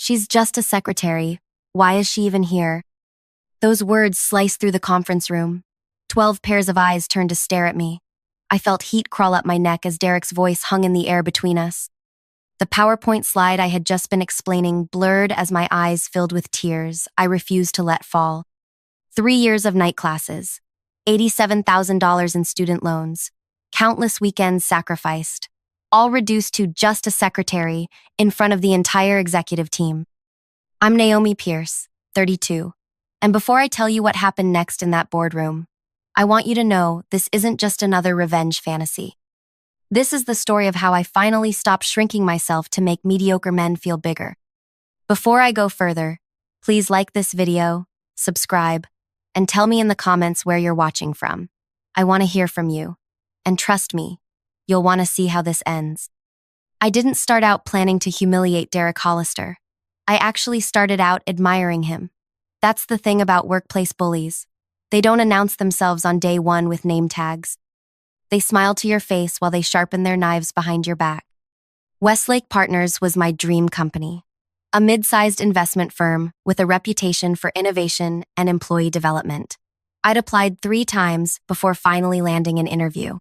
She's just a secretary. Why is she even here? Those words sliced through the conference room. 12 pairs of eyes turned to stare at me. I felt heat crawl up my neck as Derek's voice hung in the air between us. The PowerPoint slide I had just been explaining blurred as my eyes filled with tears I refused to let fall. 3 years of night classes, $87,000 in student loans, countless weekends sacrificed, all reduced to just a secretary in front of the entire executive team. I'm Naomi Pearce, 32, and before I tell you what happened next in that boardroom, I want you to know this isn't just another revenge fantasy. This is the story of how I finally stopped shrinking myself to make mediocre men feel bigger. Before I go further, please like this video, subscribe, and tell me in the comments where you're watching from. I want to hear from you. And trust me, you'll want to see how this ends. I didn't start out planning to humiliate Derek Hollister. I actually started out admiring him. That's the thing about workplace bullies. They don't announce themselves on day one with name tags. They smile to your face while they sharpen their knives behind your back. Westlake Partners was my dream company, a mid-sized investment firm with a reputation for innovation and employee development. I'd applied 3 times before finally landing an interview.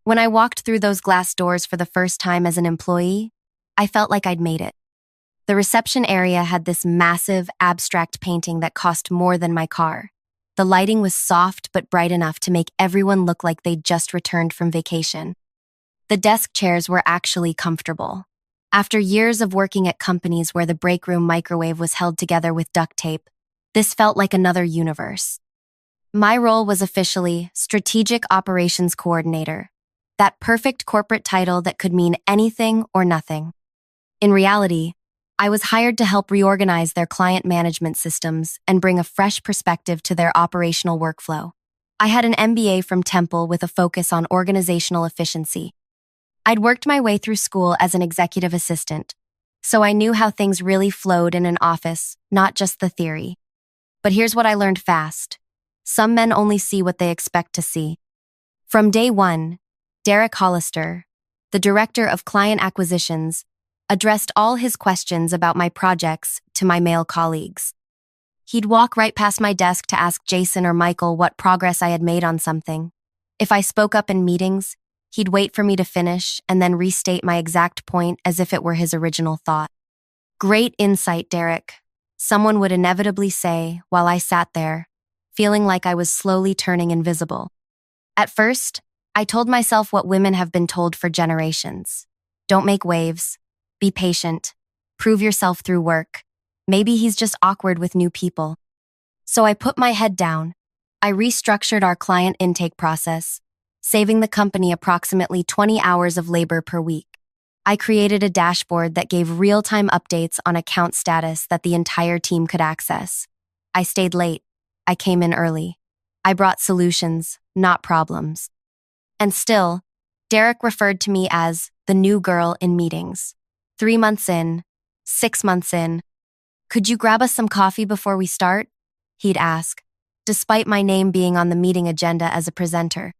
When I walked through those glass doors for the first time as an employee, I felt like I'd made it. The reception area had this massive, abstract painting that cost more than my car. The lighting was soft but bright enough to make everyone look like they'd just returned from vacation. The desk chairs were actually comfortable. After years of working at companies where the break room microwave was held together with duct tape, this felt like another universe. My role was officially Strategic Operations Coordinator, that perfect corporate title that could mean anything or nothing. In reality, I was hired to help reorganize their client management systems and bring a fresh perspective to their operational workflow. I had an MBA from Temple with a focus on organizational efficiency. I'd worked my way through school as an executive assistant, so I knew how things really flowed in an office, not just the theory. But here's what I learned fast. Some men only see what they expect to see. From day one, Derek Hollister, the director of client acquisitions, addressed all his questions about my projects to my male colleagues. He'd walk right past my desk to ask Jason or Michael what progress I had made on something. If I spoke up in meetings, he'd wait for me to finish and then restate my exact point as if it were his original thought. Great insight, Derek, someone would inevitably say while I sat there, feeling like I was slowly turning invisible. At first, I told myself what women have been told for generations. Don't make waves. Be patient. Prove yourself through work. Maybe he's just awkward with new people. So I put my head down. I restructured our client intake process, saving the company approximately 20 hours of labor per week. I created a dashboard that gave real-time updates on account status that the entire team could access. I stayed late. I came in early. I brought solutions, not problems. And still, Derek referred to me as the new girl in meetings. 3 months in, 6 months in, "Could you grab us some coffee before we start?" he'd ask, despite my name being on the meeting agenda as a presenter.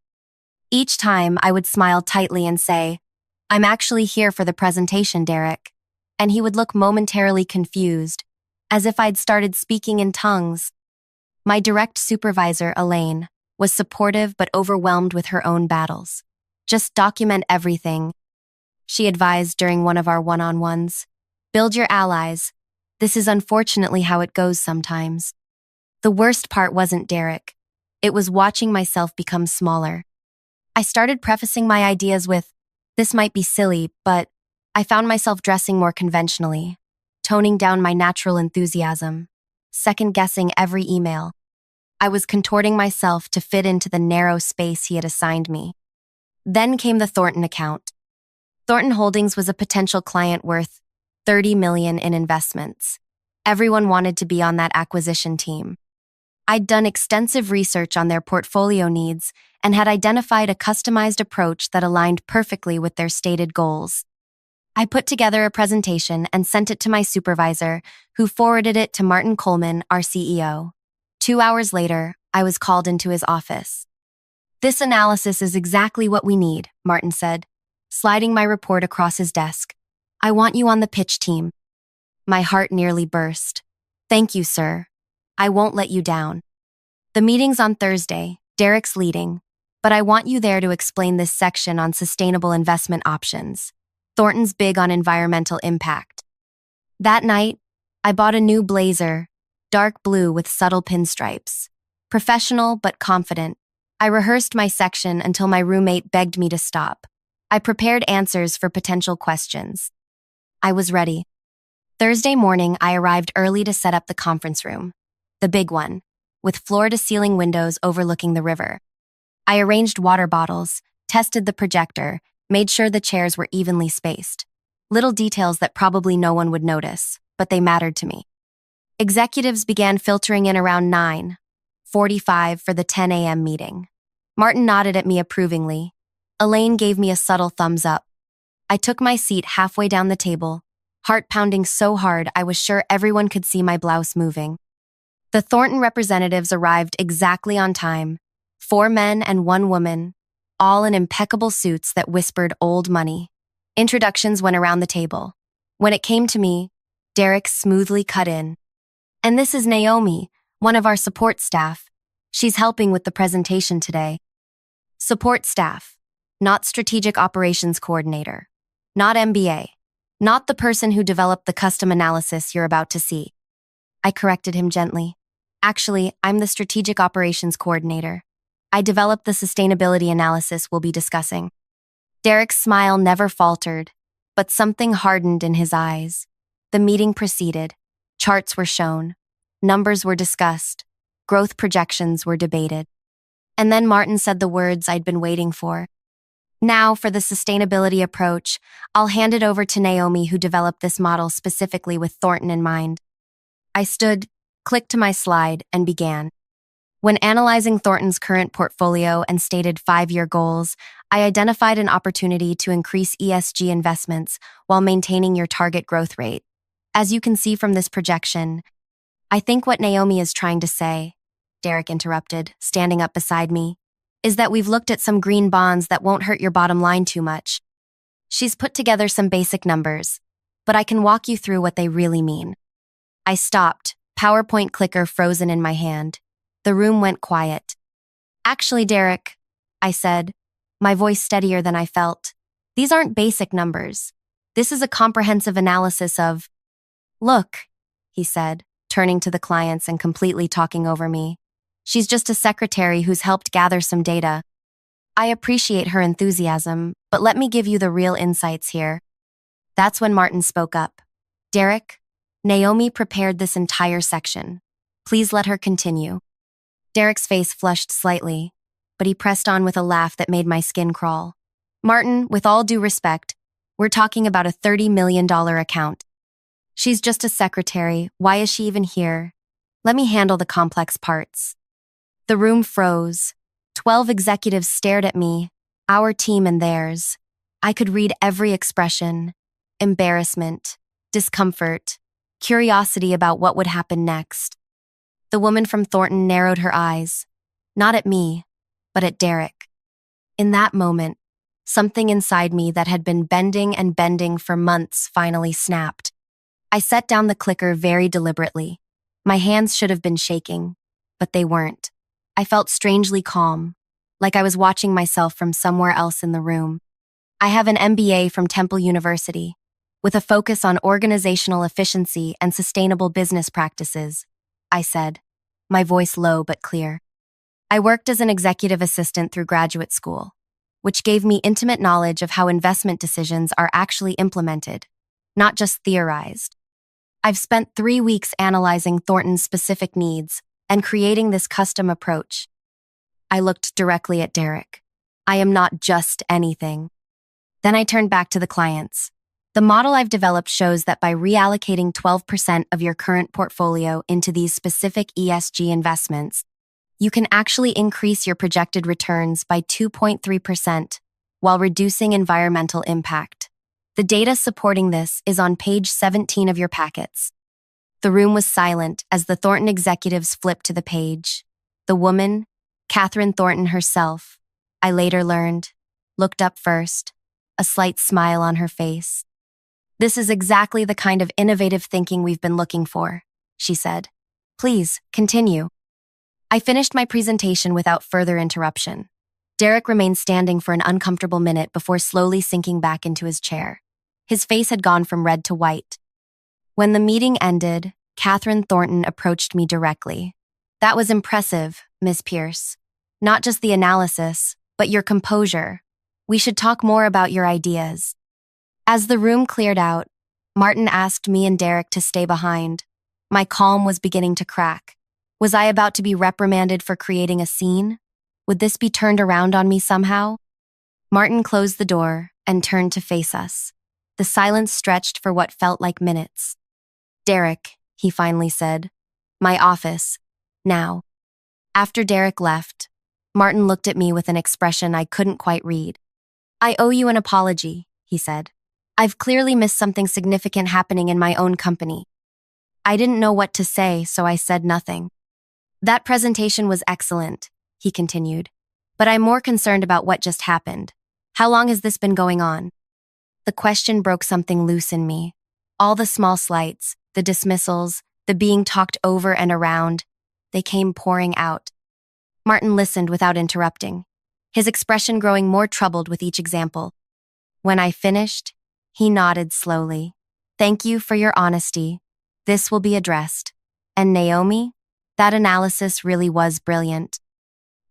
Each time, I would smile tightly and say, "I'm actually here for the presentation, Derek." And he would look momentarily confused, as if I'd started speaking in tongues. My direct supervisor, Elaine, was supportive but overwhelmed with her own battles. "Just document everything," she advised during one of our one-on-ones. "Build your allies. This is unfortunately how it goes sometimes." The worst part wasn't Derek. It was watching myself become smaller. I started prefacing my ideas with, "This might be silly," but I found myself dressing more conventionally, toning down my natural enthusiasm, second-guessing every email. I was contorting myself to fit into the narrow space he had assigned me. Then came the Thornton account. Thornton Holdings was a potential client worth $30 million in investments. Everyone wanted to be on that acquisition team. I'd done extensive research on their portfolio needs and had identified a customized approach that aligned perfectly with their stated goals. I put together a presentation and sent it to my supervisor, who forwarded it to Martin Coleman, our CEO. 2 hours later, I was called into his office. "This analysis is exactly what we need," Martin said, sliding my report across his desk. "I want you on the pitch team." My heart nearly burst. Thank you, sir. I won't let you down. The meeting's on Thursday. Derek's leading. But I want you there to explain this section on sustainable investment options. Thornton's big on environmental impact. That night, I bought a new blazer, dark blue with subtle pinstripes. Professional but confident, I rehearsed my section until my roommate begged me to stop. I prepared answers for potential questions. I was ready. Thursday morning, I arrived early to set up the conference room, the big one, with floor-to-ceiling windows overlooking the river. I arranged water bottles, tested the projector, made sure the chairs were evenly spaced. Little details that probably no one would notice, but they mattered to me. Executives began filtering in around 9:45 for the 10 a.m. meeting. Martin nodded at me approvingly. Elaine gave me a subtle thumbs up. I took my seat halfway down the table, heart pounding so hard I was sure everyone could see my blouse moving. The Thornton representatives arrived exactly on time, 4 men and 1 woman, all in impeccable suits that whispered old money. Introductions went around the table. When it came to me, Derek smoothly cut in. And this is Naomi, one of our support staff. She's helping with the presentation today. Support staff, not strategic operations coordinator, not MBA, not the person who developed the custom analysis you're about to see. I corrected him gently. Actually, I'm the strategic operations coordinator. I developed the sustainability analysis we'll be discussing. Derek's smile never faltered, but something hardened in his eyes. The meeting proceeded. Charts were shown. Numbers were discussed. Growth projections were debated. And then Martin said the words I'd been waiting for. Now, for the sustainability approach, I'll hand it over to Naomi, who developed this model specifically with Thornton in mind. I stood, clicked to my slide, and began. When analyzing Thornton's current portfolio and stated 5-year goals, I identified an opportunity to increase ESG investments while maintaining your target growth rate. As you can see from this projection, I think what Naomi is trying to say, Derek interrupted, standing up beside me, is that we've looked at some green bonds that won't hurt your bottom line too much. She's put together some basic numbers, but I can walk you through what they really mean. I stopped, PowerPoint clicker frozen in my hand. The room went quiet. Actually, Derek, I said, my voice steadier than I felt, these aren't basic numbers. This is a comprehensive analysis of... Look, he said, turning to the clients and completely talking over me. She's just a secretary who's helped gather some data. I appreciate her enthusiasm, but let me give you the real insights here. That's when Martin spoke up. Derek, Naomi prepared this entire section. Please let her continue. Derek's face flushed slightly, but he pressed on with a laugh that made my skin crawl. Martin, with all due respect, we're talking about a $30 million account. She's just a secretary. Why is she even here? Let me handle the complex parts. The room froze. 12 executives stared at me, our team and theirs. I could read every expression: embarrassment, discomfort, curiosity about what would happen next. The woman from Thornton narrowed her eyes, not at me, but at Derek. In that moment, something inside me that had been bending and bending for months finally snapped. I set down the clicker very deliberately. My hands should have been shaking, but they weren't. I felt strangely calm, like I was watching myself from somewhere else in the room. I have an MBA from Temple University, with a focus on organizational efficiency and sustainable business practices, I said, my voice low but clear. I worked as an executive assistant through graduate school, which gave me intimate knowledge of how investment decisions are actually implemented, not just theorized. I've spent 3 weeks analyzing Thornton's specific needs and creating this custom approach. I looked directly at Derek. I am not just anything. Then I turned back to the clients. The model I've developed shows that by reallocating 12% of your current portfolio into these specific ESG investments, you can actually increase your projected returns by 2.3% while reducing environmental impact. The data supporting this is on page 17 of your packets. The room was silent as the Thornton executives flipped to the page. The woman, Catherine Thornton herself, I later learned, looked up first, a slight smile on her face. This is exactly the kind of innovative thinking we've been looking for, she said. Please, continue. I finished my presentation without further interruption. Derek remained standing for an uncomfortable minute before slowly sinking back into his chair. His face had gone from red to white. When the meeting ended, Catherine Thornton approached me directly. That was impressive, Miss Pearce. Not just the analysis, but your composure. We should talk more about your ideas. As the room cleared out, Martin asked me and Derek to stay behind. My calm was beginning to crack. Was I about to be reprimanded for creating a scene? Would this be turned around on me somehow? Martin closed the door and turned to face us. The silence stretched for what felt like minutes. Derek, he finally said. My office. Now. After Derek left, Martin looked at me with an expression I couldn't quite read. I owe you an apology, he said. I've clearly missed something significant happening in my own company. I didn't know what to say, so I said nothing. That presentation was excellent, he continued, but I'm more concerned about what just happened. How long has this been going on? The question broke something loose in me. All the small slights, the dismissals, the being talked over and around, they came pouring out. Martin listened without interrupting, his expression growing more troubled with each example. When I finished, he nodded slowly. Thank you for your honesty. This will be addressed. And Naomi, that analysis really was brilliant.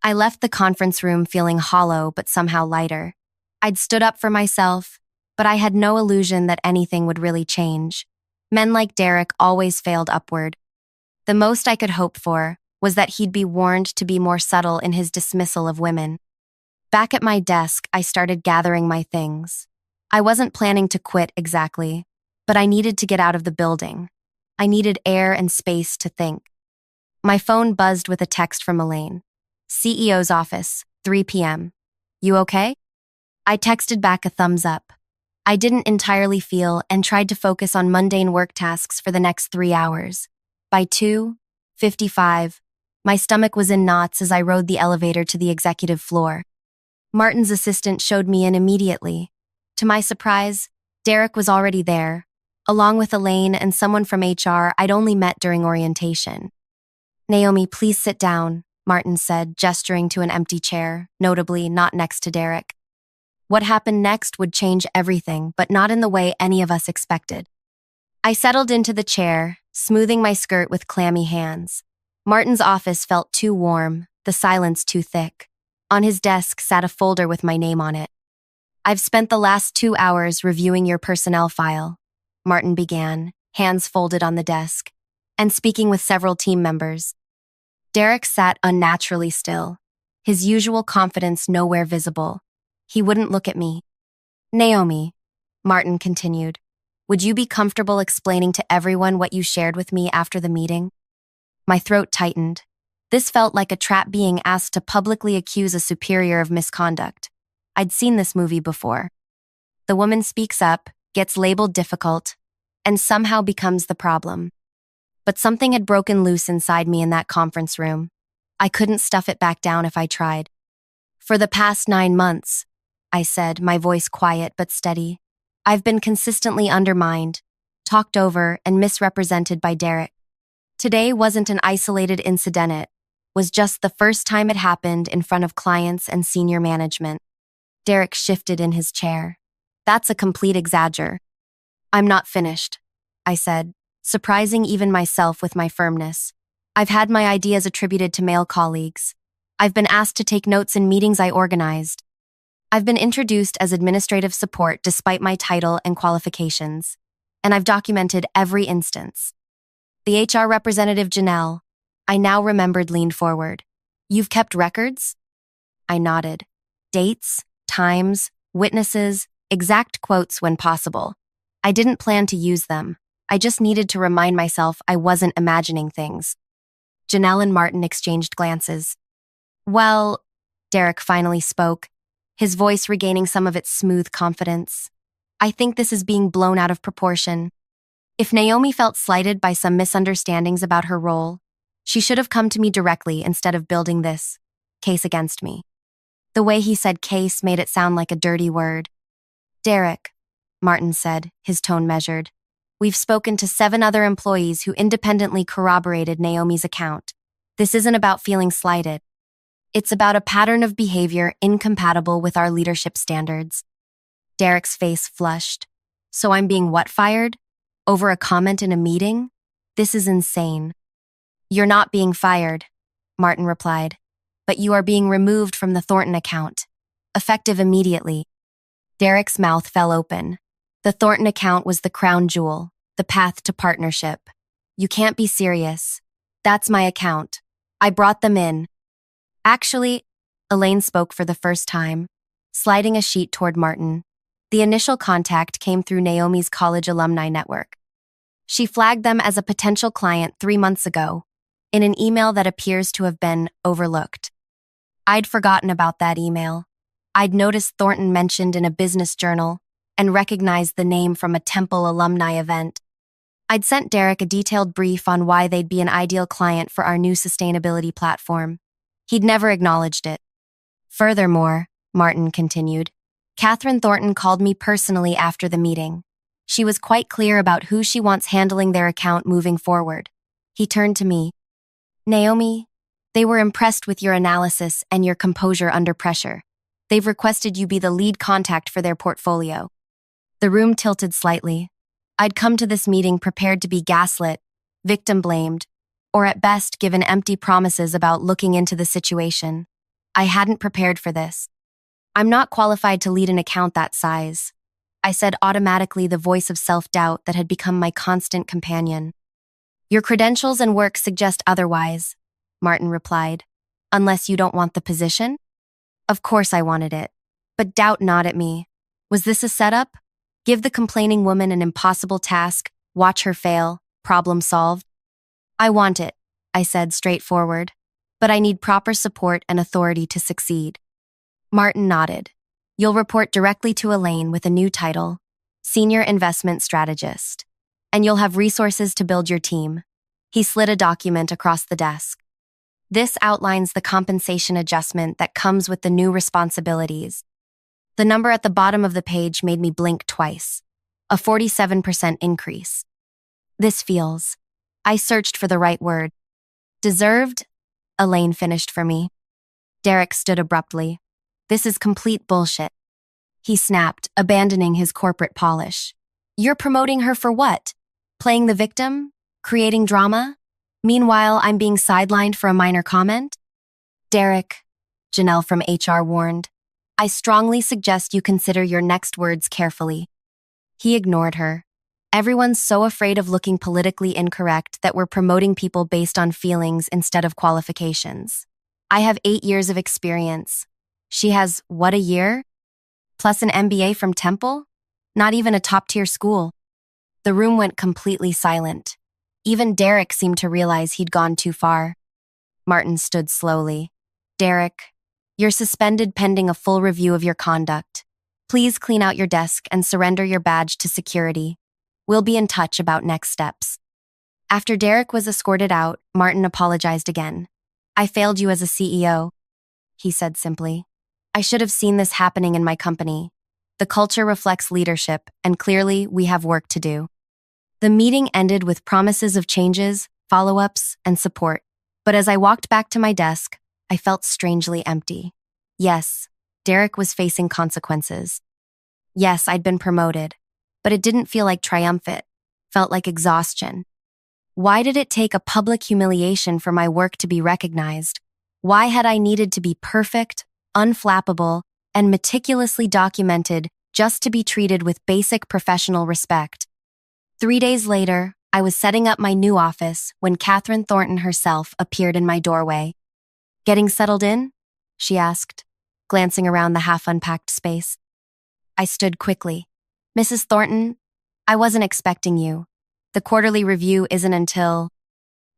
I left the conference room feeling hollow but somehow lighter. I'd stood up for myself, but I had no illusion that anything would really change. Men like Derek always failed upward. The most I could hope for was that he'd be warned to be more subtle in his dismissal of women. Back at my desk, I started gathering my things. I wasn't planning to quit exactly, but I needed to get out of the building. I needed air and space to think. My phone buzzed with a text from Elaine. CEO's office, 3 p.m. You okay? I texted back a thumbs up. I didn't entirely feel and tried to focus on mundane work tasks for the next 3 hours. By 2:55, my stomach was in knots as I rode the elevator to the executive floor. Martin's assistant showed me in immediately. To my surprise, Derek was already there, along with Elaine and someone from HR I'd only met during orientation. Naomi, please sit down, Martin said, gesturing to an empty chair, notably not next to Derek. What happened next would change everything, but not in the way any of us expected. I settled into the chair, smoothing my skirt with clammy hands. Martin's office felt too warm, the silence too thick. On his desk sat a folder with my name on it. I've spent the last 2 hours reviewing your personnel file, Martin began, hands folded on the desk, and speaking with several team members. Derek sat unnaturally still, his usual confidence nowhere visible. He wouldn't look at me. Naomi, Martin continued, would you be comfortable explaining to everyone what you shared with me after the meeting? My throat tightened. This felt like a trap being asked to publicly accuse a superior of misconduct. I'd seen this movie before. The woman speaks up, gets labeled difficult, and somehow becomes the problem. But something had broken loose inside me in that conference room. I couldn't stuff it back down if I tried. For the past 9 months, I said, my voice quiet but steady, I've been consistently undermined, talked over, and misrepresented by Derek. Today wasn't an isolated incident, it was just the first time it happened in front of clients and senior management. Derek shifted in his chair. That's a complete exagger. I'm not finished, I said, surprising even myself with my firmness. I've had my ideas attributed to male colleagues. I've been asked to take notes in meetings I organized. I've been introduced as administrative support despite my title and qualifications. And I've documented every instance. The HR representative, Janelle, I now remembered, leaned forward. You've kept records? I nodded. Dates, times, witnesses, exact quotes when possible. I didn't plan to use them. I just needed to remind myself I wasn't imagining things. Janelle and Martin exchanged glances. Well, Derek finally spoke, his voice regaining some of its smooth confidence. I think this is being blown out of proportion. If Naomi felt slighted by some misunderstandings about her role, she should have come to me directly instead of building this case against me. The way he said case made it sound like a dirty word. Derek, Martin said, his tone measured. We've spoken to 7 other employees who independently corroborated Naomi's account. This isn't about feeling slighted. It's about a pattern of behavior incompatible with our leadership standards. Derek's face flushed. So I'm being what, fired? Over a comment in a meeting? This is insane. You're not being fired, Martin replied, but you are being removed from the Thornton account, effective immediately. Derek's mouth fell open. The Thornton account was the crown jewel, the path to partnership. You can't be serious. That's my account. I brought them in. Actually, Elaine spoke for the first time, sliding a sheet toward Martin. The initial contact came through Naomi's college alumni network. She flagged them as a potential client 3 months ago, in an email that appears to have been overlooked. I'd forgotten about that email. I'd noticed Thornton mentioned in a business journal and recognized the name from a Temple alumni event. I'd sent Derek a detailed brief on why they'd be an ideal client for our new sustainability platform. He'd never acknowledged it. Furthermore, Martin continued, Catherine Thornton called me personally after the meeting. She was quite clear about who she wants handling their account moving forward. He turned to me. Naomi, they were impressed with your analysis and your composure under pressure. They've requested you be the lead contact for their portfolio. The room tilted slightly. I'd come to this meeting prepared to be gaslit, victim-blamed, or at best given empty promises about looking into the situation. I hadn't prepared for this. I'm not qualified to lead an account that size, I said, automatically, the voice of self-doubt that had become my constant companion. Your credentials and work suggest otherwise, Martin replied. Unless you don't want the position? Of course I wanted it. But doubt gnawed at me. Was this a setup? Give the complaining woman an impossible task, watch her fail, problem solved? I want it, I said straightforward. But I need proper support and authority to succeed. Martin nodded. You'll report directly to Elaine with a new title, Senior Investment Strategist. And you'll have resources to build your team. He slid a document across the desk. This outlines the compensation adjustment that comes with the new responsibilities. The number at the bottom of the page made me blink twice. A 47% increase. This feels. I searched for the right word. Deserved? Elaine finished for me. Derek stood abruptly. This is complete bullshit. He snapped, abandoning his corporate polish. You're promoting her for what? Playing the victim? Creating drama? Meanwhile, I'm being sidelined for a minor comment? Derek, Janelle from HR warned, I strongly suggest you consider your next words carefully. He ignored her. Everyone's so afraid of looking politically incorrect that we're promoting people based on feelings instead of qualifications. I have 8 years of experience. She has, what, a year? Plus an MBA from Temple? Not even a top-tier school. The room went completely silent. Even Derek seemed to realize he'd gone too far. Martin stood slowly. Derek, you're suspended pending a full review of your conduct. Please clean out your desk and surrender your badge to security. We'll be in touch about next steps. After Derek was escorted out, Martin apologized again. I failed you as a CEO, he said simply. I should have seen this happening in my company. The culture reflects leadership, and clearly we have work to do. The meeting ended with promises of changes, follow-ups, and support. But as I walked back to my desk, I felt strangely empty. Yes, Derek was facing consequences. Yes, I'd been promoted, but it didn't feel like triumphant, felt like exhaustion. Why did it take a public humiliation for my work to be recognized? Why had I needed to be perfect, unflappable, and meticulously documented just to be treated with basic professional respect? 3 days later, I was setting up my new office when Catherine Thornton herself appeared in my doorway. Getting settled in? She asked, glancing around the half-unpacked space. I stood quickly. Mrs. Thornton, I wasn't expecting you. The quarterly review isn't until...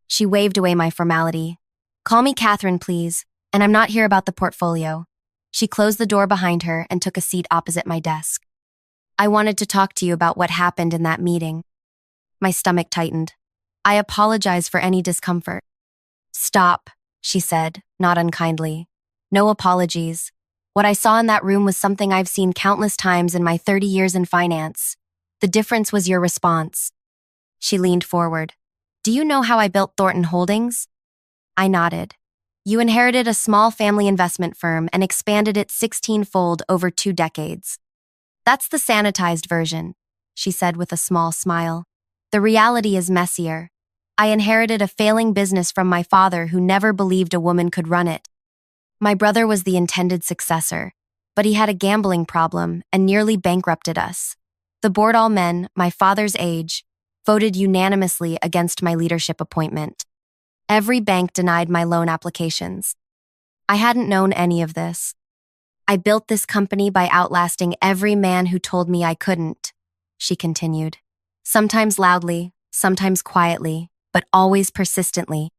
She waved away my formality. Call me Catherine, please, and I'm not here about the portfolio. She closed the door behind her and took a seat opposite my desk. I wanted to talk to you about what happened in that meeting. My stomach tightened. I apologize for any discomfort. Stop, she said, not unkindly. No apologies. What I saw in that room was something I've seen countless times in my 30 years in finance. The difference was your response. She leaned forward. Do you know how I built Thornton Holdings? I nodded. You inherited a small family investment firm and expanded it 16-fold over 2 decades. That's the sanitized version, she said with a small smile. The reality is messier. I inherited a failing business from my father who never believed a woman could run it. My brother was the intended successor, but he had a gambling problem and nearly bankrupted us. The board, all men, my father's age, voted unanimously against my leadership appointment. Every bank denied my loan applications. I hadn't known any of this. I built this company by outlasting every man who told me I couldn't, she continued. Sometimes loudly, sometimes quietly, but always persistently.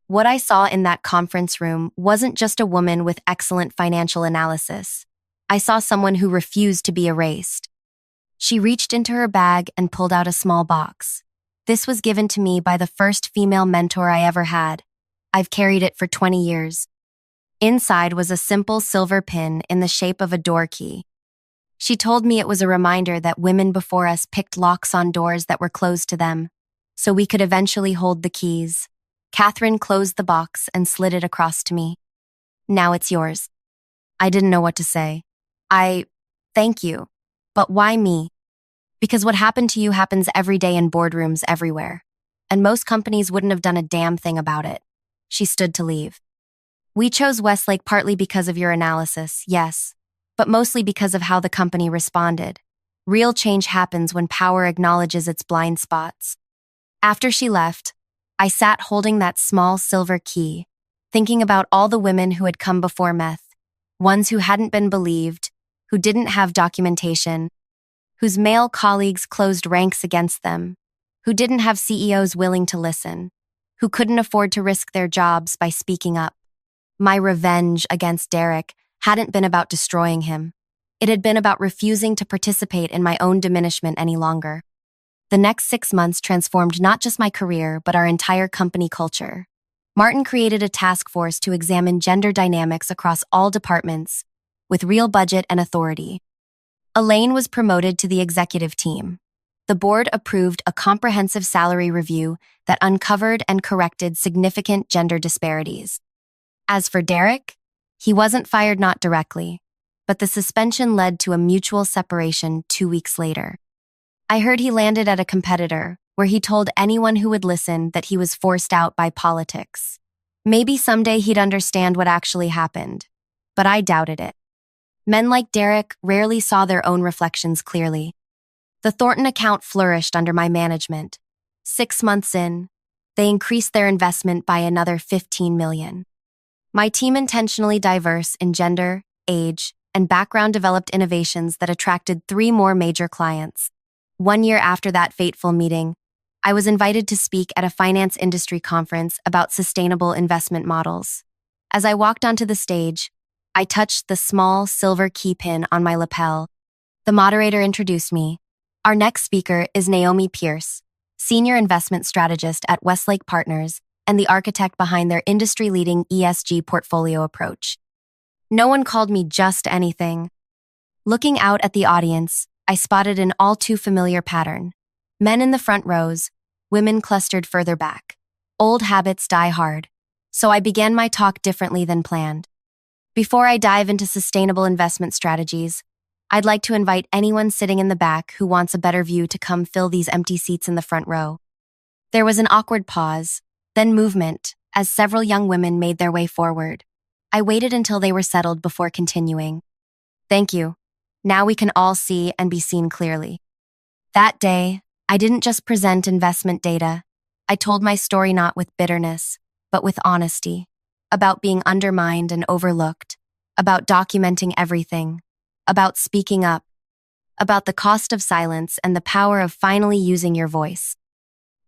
What I saw in that conference room wasn't just a woman with excellent financial analysis. I saw someone who refused to be erased. She reached into her bag and pulled out a small box. This was given to me by the first female mentor I ever had. I've carried it for 20 years. Inside was a simple silver pin in the shape of a door key. She told me it was a reminder that women before us picked locks on doors that were closed to them, so we could eventually hold the keys. Catherine closed the box and slid it across to me. Now it's yours. I didn't know what to say. Thank you. But why me? Because what happened to you happens every day in boardrooms everywhere, and most companies wouldn't have done a damn thing about it. She stood to leave. We chose Westlake partly because of your analysis, yes, but mostly because of how the company responded. Real change happens when power acknowledges its blind spots. After she left, I sat holding that small silver key, thinking about all the women who had come before Meth, ones who hadn't been believed, who didn't have documentation, whose male colleagues closed ranks against them, who didn't have CEOs willing to listen, who couldn't afford to risk their jobs by speaking up. My revenge against Derek hadn't been about destroying him. It had been about refusing to participate in my own diminishment any longer. The next 6 months transformed not just my career, but our entire company culture. Martin created a task force to examine gender dynamics across all departments, with real budget and authority. Elaine was promoted to the executive team. The board approved a comprehensive salary review that uncovered and corrected significant gender disparities. As for Derek, he wasn't fired not directly, but the suspension led to a mutual separation 2 weeks later. I heard he landed at a competitor, where he told anyone who would listen that he was forced out by politics. Maybe someday he'd understand what actually happened, but I doubted it. Men like Derek rarely saw their own reflections clearly. The Thornton account flourished under my management. 6 months in, they increased their investment by another $15 million. My team, intentionally diverse in gender, age, and background, developed innovations that attracted 3 more major clients. 1 year after that fateful meeting, I was invited to speak at a finance industry conference about sustainable investment models. As I walked onto the stage, I touched the small silver key pin on my lapel. The moderator introduced me. Our next speaker is Naomi Pearce, senior investment strategist at Westlake Partners and the architect behind their industry-leading ESG portfolio approach. No one called me just anything. Looking out at the audience, I spotted an all too familiar pattern. Men in the front rows, women clustered further back. Old habits die hard, so I began my talk differently than planned. Before I dive into sustainable investment strategies, I'd like to invite anyone sitting in the back who wants a better view to come fill these empty seats in the front row. There was an awkward pause, then movement, as several young women made their way forward. I waited until they were settled before continuing. Thank you. Now we can all see and be seen clearly. That day, I didn't just present investment data. I told my story not with bitterness, but with honesty, about being undermined and overlooked, about documenting everything, about speaking up, about the cost of silence and the power of finally using your voice.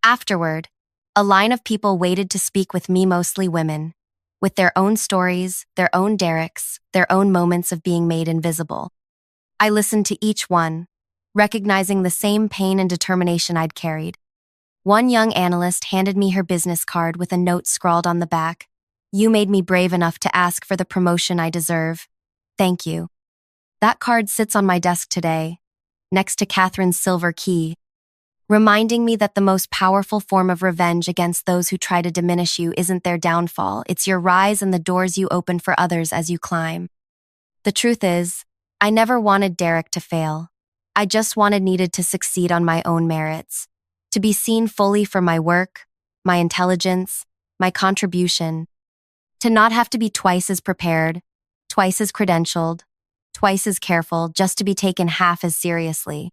Afterward, a line of people waited to speak with me, mostly women, with their own stories, their own Dereks, their own moments of being made invisible. I listened to each one, recognizing the same pain and determination I'd carried. One young analyst handed me her business card with a note scrawled on the back. "You made me brave enough to ask for the promotion I deserve." Thank you. That card sits on my desk today, next to Catherine's silver key, reminding me that the most powerful form of revenge against those who try to diminish you isn't their downfall, it's your rise and the doors you open for others as you climb. The truth is, I never wanted Derek to fail. I just needed to succeed on my own merits, to be seen fully for my work, my intelligence, my contribution, to not have to be twice as prepared, twice as credentialed, twice as careful, just to be taken half as seriously.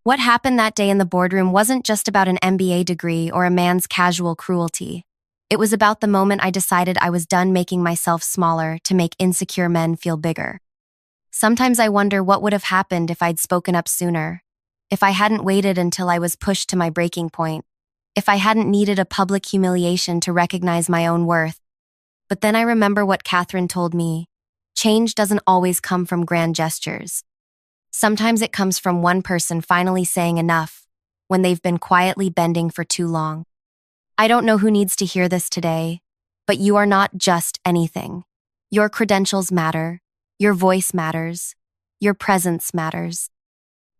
What happened that day in the boardroom wasn't just about an MBA degree or a man's casual cruelty. It was about the moment I decided I was done making myself smaller to make insecure men feel bigger. Sometimes I wonder what would have happened if I'd spoken up sooner, if I hadn't waited until I was pushed to my breaking point, if I hadn't needed a public humiliation to recognize my own worth. But then I remember what Catherine told me. Change doesn't always come from grand gestures. Sometimes it comes from one person finally saying enough when they've been quietly bending for too long. I don't know who needs to hear this today, but you are not just anything. Your credentials matter. Your voice matters. Your presence matters.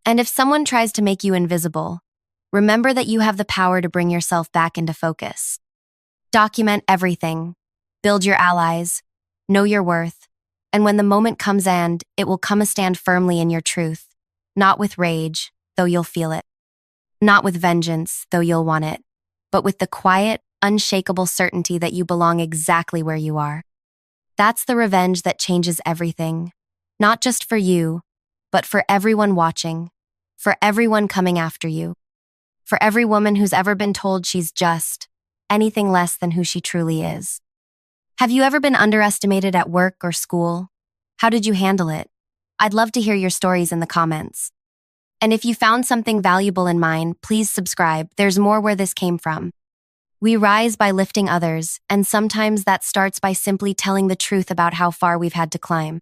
And if someone tries to make you invisible, remember that you have the power to bring yourself back into focus. Document everything. Build your allies. Know your worth. And when the moment comes it will come, stand firmly in your truth. Not with rage, though you'll feel it. Not with vengeance, though you'll want it. But with the quiet, unshakable certainty that you belong exactly where you are. That's the revenge that changes everything. Not just for you, but for everyone watching. For everyone coming after you. For every woman who's ever been told she's just anything less than who she truly is. Have you ever been underestimated at work or school? How did you handle it? I'd love to hear your stories in the comments. And if you found something valuable in mine, please subscribe. There's more where this came from. We rise by lifting others, and sometimes that starts by simply telling the truth about how far we've had to climb.